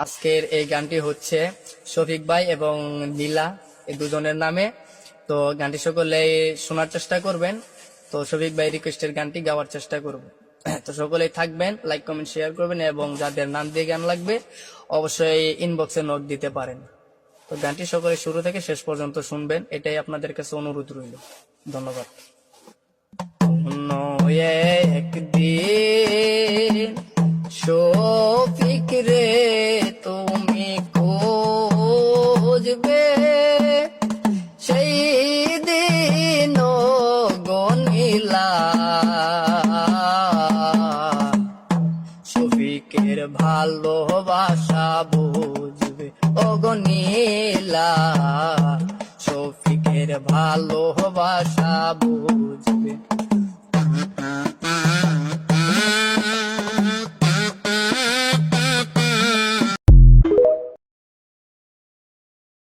আজকের এই গানটি হচ্ছে শফিক ভাই এবং নীলা, এই দুজনের নামে। তো গানটি সকলে শোনার চেষ্টা করবেন। তো শফিক ভাই রিকোয়েস্টের গানটি গাওয়ার চেষ্টা করব। তো সকলেই থাকবেন, লাইক কমেন্ট শেয়ার করবেন এবং যাদের নাম দিয়ে গান লাগবে অবশ্যই ইনবক্সে নোট দিতে পারেন। তো গানটি সকলে শুরু থেকে শেষ পর্যন্ত শুনবেন, এটাই আপনাদের কাছে অনুরোধ রইল। ধন্যবাদ। একদিন শফিক রে তুমি খুঁজবে, সেই দিন গনিলা শফিকের ভালোবাসা বুঝবে ও গনিলা, শফিকের ভালোবাসা বুঝবে।